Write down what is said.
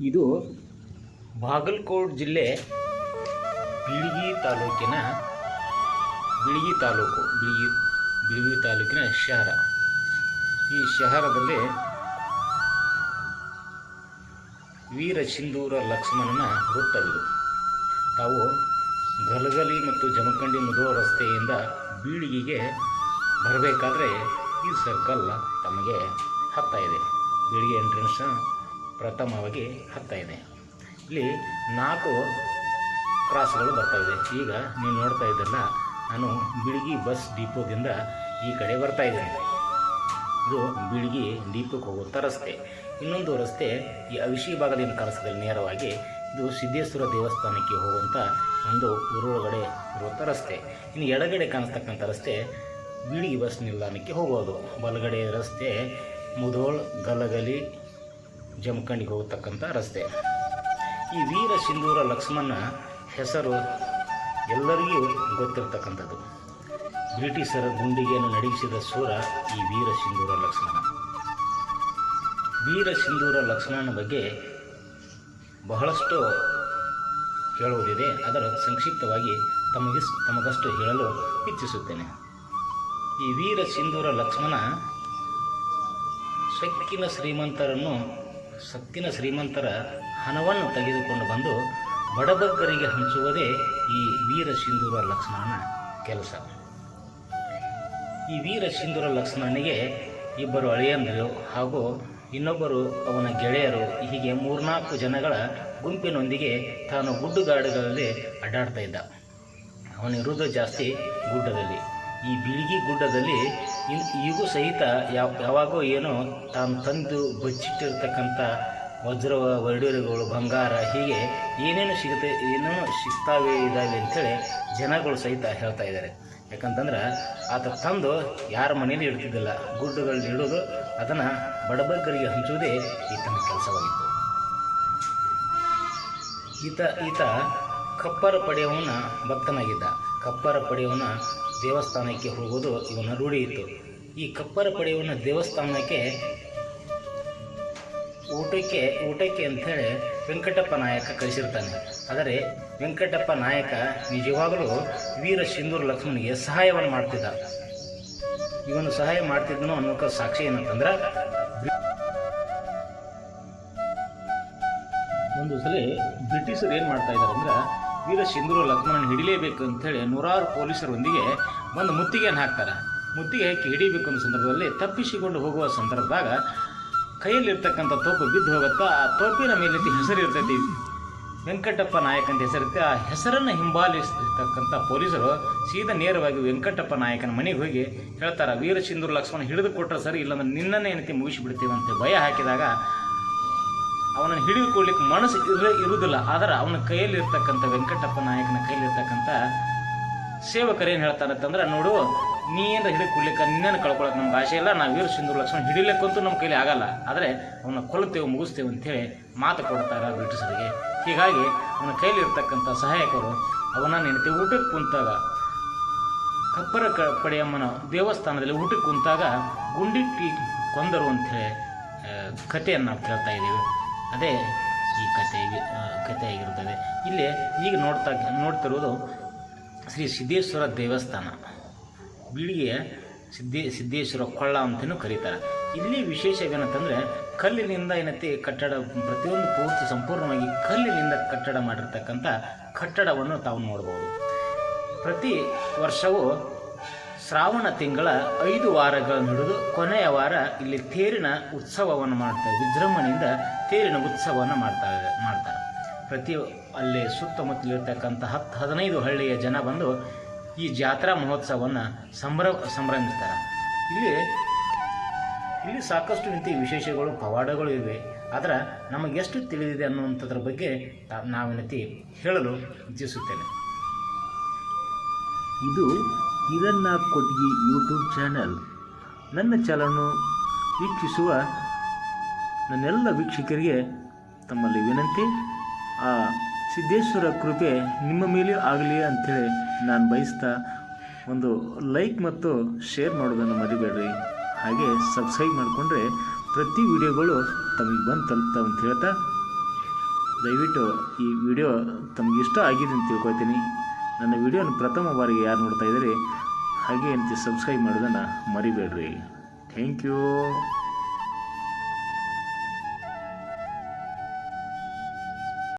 ಇದು ಬಾಗಲಕೋಟೆ ಜಿಲ್ಲೆ ಬೀಳಗಿ ತಾಲೂಕಿನ ಬಿಳಗಿ ತಾಲೂಕಿನ ಶಹರ. ಈ ಶಹರದಲ್ಲಿ ವೀರ ಸಿಂಧೂರ ಲಕ್ಷ್ಮಣನ ವೃತ್ತವಿದು. ತಾವು ಗಲಗಲಿ ಮತ್ತು ಜಮಖಂಡಿ ಮುಧೋಳ ರಸ್ತೆಯಿಂದ ಬೀಳಗಿಗೆ ಬರಬೇಕಾದ್ರೆ ಈ ಸರ್ಕಲ್ ತಮಗೆ ಹತ್ತಾ ಇದೆ. ಬೀಳಗಿ ಎಂಟ್ರೆನ್ಸ್ ಪ್ರಥಮವಾಗಿ ಹತ್ತಾ ಇದೆ. ಇಲ್ಲಿ 4 ಕ್ರಾಸ್ಗಳು ಬರ್ತಾಯಿದೆ. ಈಗ ನೀವು ನೋಡ್ತಾ ಇದ್ದಲ್ಲ, ನಾನು ಬೀಳಗಿ ಬಸ್ ಡಿಪೋದಿಂದ ಈ ಕಡೆ ಬರ್ತಾ ಇದ್ದೇನೆ. ಇದು ಬೀಳಗಿ ಡಿಪೋಕ್ಕೆ ಹೋಗುವಂಥ ರಸ್ತೆ. ಇನ್ನೊಂದು ರಸ್ತೆ ಈ ಅವಿಷಿ ಭಾಗದಿಂದ ಕಾಣಿಸ್ತದೆ ನೇರವಾಗಿ. ಇದು ಸಿದ್ದೇಶ್ವರ ದೇವಸ್ಥಾನಕ್ಕೆ ಹೋಗುವಂಥ ಒಂದು ಊರೊಳಗಡೆ ಇರುವಂಥ ರಸ್ತೆ. ಇನ್ನು ಎಡಗಡೆ ಕಾಣಿಸ್ತಕ್ಕಂಥ ರಸ್ತೆ ಬೀಳಗಿ ಬಸ್ ನಿಲ್ದಾಣಕ್ಕೆ ಹೋಗೋದು. ಬಲಗಡೆ ರಸ್ತೆ ಮುಧೋಳ ಗಲಗಲಿ ಜಮಖಂಡಿಗೆ ಹೋಗತಕ್ಕಂಥ ರಸ್ತೆ. ಈ ವೀರ ಸಿಂಧೂರ ಲಕ್ಷ್ಮಣ ಹೆಸರು ಎಲ್ಲರಿಗೂ ಗೊತ್ತಿರತಕ್ಕಂಥದ್ದು. ಬ್ರಿಟಿಷರ ಗುಂಡಿಗೆಯನ್ನು ನಡಗಿಸಿದ ಸೂರ ಈ ವೀರ ಸಿಂಧೂರ ಲಕ್ಷ್ಮಣ. ವೀರ ಸಿಂಧೂರ ಲಕ್ಷ್ಮಣನ ಬಗ್ಗೆ ಬಹಳಷ್ಟು ಹೇಳುವುದಿದೆ. ಅದರ ಸಂಕ್ಷಿಪ್ತವಾಗಿ ತಮಗಷ್ಟು ಹೇಳಲು ಇಚ್ಛಿಸುತ್ತೇನೆ. ಈ ವೀರ ಸಿಂಧೂರ ಲಕ್ಷ್ಮಣ ಸಕ್ಕಿನ ಶ್ರೀಮಂತರ ಹಣವನ್ನು ತೆಗೆದುಕೊಂಡು ಬಂದು ಬಡಬಗ್ಗರಿಗೆ ಹಂಚುವುದೇ ಈ ವೀರ ಸಿಂಧೂರ ಲಕ್ಷ್ಮಣನ ಕೆಲಸ. ಈ ವೀರ ಸಿಂಧೂರ ಲಕ್ಷ್ಮಣನಿಗೆ 2 ಅಳಿಯಂದಿರು ಹಾಗೂ ಇನ್ನೊಬ್ಬರು ಅವನ ಗೆಳೆಯರು, ಹೀಗೆ 3-4 ಜನಗಳ ಗುಂಪಿನೊಂದಿಗೆ ತಾನು ಗುಡ್ಡುಗಾಡುಗಳಲ್ಲಿ ಅಡ್ಡಾಡ್ತಾ ಇದ್ದ. ಅವನಿರುವುದು ಜಾಸ್ತಿ ಗುಡ್ಡದಲ್ಲಿ. ಈ ಬೀಳಗಿ ಗುಡ್ಡದಲ್ಲಿ ಈಗೂ ಸಹಿತ ಯಾವಾಗೋ ಏನೋ ತಾನು ತಂದು ಬಚ್ಚಿಟ್ಟಿರ್ತಕ್ಕಂಥ ವಜ್ರ ವೈಡೂರ್ಯಗಳು, ಬಂಗಾರ, ಹೀಗೆ ಏನೇನು ಸಿಗ್ತಾವೆ ಇದ್ದಾವೆ ಅಂಥೇಳಿ ಜನಗಳು ಸಹಿತ ಹೇಳ್ತಾ ಇದ್ದಾರೆ. ಯಾಕಂತಂದ್ರೆ ಆತ ತಂದು ಯಾರ ಮನೇಲಿ ಇಡ್ತಿದ್ದಿಲ್ಲ, ಗುಡ್ಡುಗಳಲ್ಲಿ ಇಡೋದು, ಅದನ್ನು ಬಡಬಗ್ಗರಿಗೆ ಹಂಚುವುದೇ ಈತನ ಕೆಲಸವಾಗಿತ್ತು. ಈತ ಕಪ್ಪರ ಪಡೆಯವನ ಭಕ್ತನಾಗಿದ್ದ. ಕಪ್ಪರ ಪಡೆಯವನ ದೇವಸ್ಥಾನಕ್ಕೆ ಹೋಗೋದು ಇವನ ರೂಢಿ ಇತ್ತು. ಈ ಕಪ್ಪರ ಪಡೆಯವನ ದೇವಸ್ಥಾನಕ್ಕೆ ಊಟಕ್ಕೆ ಅಂಥೇಳಿ ವೆಂಕಟಪ್ಪ ನಾಯಕ ಕಳಿಸಿರ್ತಾನೆ. ಆದರೆ ವೆಂಕಟಪ್ಪ ನಾಯಕ ನಿಜವಾಗಲೂ ವೀರ ಸಿಂಧೂರ ಲಕ್ಷ್ಮಣನಿಗೆ ಸಹಾಯವನ್ನು ಮಾಡ್ತಿದ್ದ. ಇವನು ಸಹಾಯ ಮಾಡ್ತಿದ್ದನು ಅನ್ನೋಕೆ ಸಾಕ್ಷಿ ಏನಂತಂದ್ರೆ, ಒಂದು ಸಲ ಬ್ರಿಟಿಷರು ಏನು ಮಾಡ್ತಾ ಇದ್ದಾರೆ ಅಂದ್ರೆ, ವೀರ ಸಿಂಧೂರ ಲಕ್ಷ್ಮಣನ ಹಿಡಿಲೇಬೇಕು ಅಂಥೇಳಿ 100 ಪೊಲೀಸರೊಂದಿಗೆ ಒಂದು ಮುತ್ತಿಗೆಯನ್ನು ಹಾಕ್ತಾರೆ. ಮುತ್ತಿಗೆ ಹಾಕಿ ಹಿಡಿಬೇಕು ಅನ್ನೋ ಸಂದರ್ಭದಲ್ಲಿ ತಪ್ಪಿಸಿಕೊಂಡು ಹೋಗುವ ಸಂದರ್ಭದಾಗ ಕೈಯಲ್ಲಿರ್ತಕ್ಕಂಥ ತೋಪು ಬಿದ್ದು ಹೋಗುತ್ತಾ. ಆ ತೋಪಿನ ಮೇಲೆ ಹೆಸರು ಇರ್ತೈತಿ, ವೆಂಕಟಪ್ಪ ನಾಯಕ ಅಂತ ಹೆಸರಿರುತ್ತೆ. ಆ ಹೆಸರನ್ನು ಹಿಂಬಾಲಿಸ್ತಕ್ಕಂಥ ಪೊಲೀಸರು ಸೀದಾ ನೇರವಾಗಿ ವೆಂಕಟಪ್ಪ ನಾಯಕನ ಮನೆಗೆ ಹೋಗಿ ಹೇಳ್ತಾರೆ, ವೀರ ಸಿಂಧೂರ ಲಕ್ಷ್ಮಣ ಹಿಡಿದು ಕೊಟ್ಟರೆ ಸರಿ, ಇಲ್ಲಾಂದ್ರೆ ನಿನ್ನನ್ನೇ ಏನಂತೆ ಮುಗಿಸಿಬಿಡ್ತೀವಿ ಅಂತ ಭಯ ಹಾಕಿದಾಗ ಅವನನ್ನು ಹಿಡಿದುಕೊಳ್ಳಿಕ್ಕೆ ಮನಸ್ಸು ಇರುವುದಿಲ್ಲ. ಆದರೆ ಅವನ ಕೈಯಲ್ಲಿರ್ತಕ್ಕಂಥ ವೆಂಕಟಪ್ಪ ನಾಯಕನ ಕೈಯಲ್ಲಿರ್ತಕ್ಕಂಥ ಸೇವಕರೇನು ಹೇಳ್ತಾರೆ ಅಂತಂದ್ರೆ, ನೋಡು, ನೀ ಏನಾರ ಹಿಡಿದುಕೊಳ್ಳಿಕ್ಕೆ ನಿನ್ನನ್ನು ಕಳ್ಕೊಳಕ್ಕೆ ನಮ್ಗೆ ಆಸೆ ಇಲ್ಲ, ನಾವು ವೀರ ಸಿಂಧೂರ ಲಕ್ಷ್ಮಣ ಹಿಡಿಲಿಕ್ಕಂತೂ ನಮ್ಮ ಕೈಲಿ ಆಗಲ್ಲ, ಆದರೆ ಅವನ್ನ ಕೊಲ್ತೇವೆ, ಮುಗಿಸ್ತೇವೆ ಅಂಥೇಳಿ ಮಾತು ಕೊಡ್ತಾರೆ ಬ್ರಿಟಿಷರಿಗೆ. ಹೀಗಾಗಿ ಅವನ ಕೈಲಿರ್ತಕ್ಕಂಥ ಸಹಾಯಕರು ಅವನ ನೆನಪಿ ಊಟಕ್ಕೆ ಕುಂತಾಗ, ಕಪ್ಪರ ಪಡೆಯಮ್ಮನ ದೇವಸ್ಥಾನದಲ್ಲಿ ಊಟಕ್ಕೆ ಕುಂತಾಗ ಗುಂಡಿಕ್ಕಿ ಕೊಂದರು ಅಂಥೇಳಿ ಕಥೆಯನ್ನು ನಾವು ಕೇಳ್ತಾ ಇದ್ದೀವಿ. ಅದೇ ಈ ಕಥೆ ಆಗಿರುತ್ತದೆ. ಇಲ್ಲಿ ಈಗ ನೋಡ್ತಿರುವುದು ಶ್ರೀ ಸಿದ್ದೇಶ್ವರ ದೇವಸ್ಥಾನ. ಬೀಳಿಗೆಯ ಸಿದ್ದೇಶ್ವರ ಕೊಳ್ಳ ಅಂತಲೂ ಕರೀತಾರೆ. ಇಲ್ಲಿ ವಿಶೇಷವೇನಂತಂದರೆ, ಕಲ್ಲಿನಿಂದ ಏನೈತಿ ಕಟ್ಟಡ, ಪ್ರತಿಯೊಂದು ಪೂರ್ತಿ ಸಂಪೂರ್ಣವಾಗಿ ಕಲ್ಲಿನಿಂದ ಕಟ್ಟಡ ಮಾಡಿರ್ತಕ್ಕಂಥ ಕಟ್ಟಡವನ್ನು ತಾವು ನೋಡ್ಬೋದು. ಪ್ರತಿ ವರ್ಷವೂ ಶ್ರಾವಣ ತಿಂಗಳ 5 ವಾರಗಳನ್ನು ಹಿಡಿದು ಕೊನೆಯ ವಾರ ಇಲ್ಲಿ ತೇರಿನ ಉತ್ಸವವನ್ನು ಮಾಡ್ತಾರೆ. ವಿಜೃಂಭಣೆಯಿಂದ ತೇರಿನ ಉತ್ಸವವನ್ನು ಮಾಡ್ತಾರೆ. ಪ್ರತಿ ಅಲ್ಲಿ ಸುತ್ತಮುತ್ತಲಿರ್ತಕ್ಕಂಥ 10-15 ಹಳ್ಳಿಯ ಜನ ಬಂದು ಈ ಜಾತ್ರಾ ಮಹೋತ್ಸವವನ್ನು ಸಂಭ್ರಮಿಸ್ತಾರೆ. ಇಲ್ಲಿ ಸಾಕಷ್ಟು ರೀತಿ ವಿಶೇಷಗಳು, ಪವಾಡಗಳು ಇವೆ. ಆದರೆ ನಮಗೆಷ್ಟು ತಿಳಿದಿದೆ ಅನ್ನುವಂಥದ್ರ ಬಗ್ಗೆ ನಾವೇನತಿ ಹೇಳಲು ಇಚ್ಛಿಸುತ್ತೇನೆ. ಇದು ಹಿರಣ್ಣ ಕೊಟ್ಗಿ ಯೂಟ್ಯೂಬ್ ಚಾನಲ್. ನನ್ನ ಚಾನಲನ್ನು ವೀಕ್ಷಿಸುವ ನನ್ನೆಲ್ಲ ವೀಕ್ಷಕರಿಗೆ ತಮ್ಮಲ್ಲಿ ವಿನಂತಿ, ಆ ಸಿದ್ದೇಶ್ವರ ಕೃಪೆ ನಿಮ್ಮ ಮೇಲೆ ಆಗಲಿ ಅಂಥೇಳಿ ನಾನು ಬಯಸ್ತಾ, ಒಂದು ಲೈಕ್ ಮತ್ತು ಶೇರ್ ಮಾಡೋದನ್ನು ಮರಿಬೇಡ್ರಿ. ಹಾಗೆ ಸಬ್ಸ್ಕ್ರೈಬ್ ಮಾಡಿಕೊಂಡ್ರೆ ಪ್ರತಿ ವಿಡಿಯೋಗಳು ತಮಗೆ ಬಂದು ತಲುಪ್ತಾವೆ ಅಂತ ಹೇಳ್ತಾ ದಯವಿಟ್ಟು ಈ ವಿಡಿಯೋ ತಮಗೆ ಇಷ್ಟ ಆಗಿದೆ ಅಂತ ತಿಳ್ಕೊಳ್ತೀನಿ. ನನ್ನ ವಿಡಿಯೋನ ಪ್ರಥಮ ಬಾರಿಗೆ ಯಾರು ನೋಡ್ತಾ ಇದ್ದೀರಿ ಹಾಗೆ ಅಂತ ಸಬ್ಸ್ಕ್ರೈಬ್ ಮಾಡೋದನ್ನು ಮರಿಬೇಡ್ರಿ. Thank you.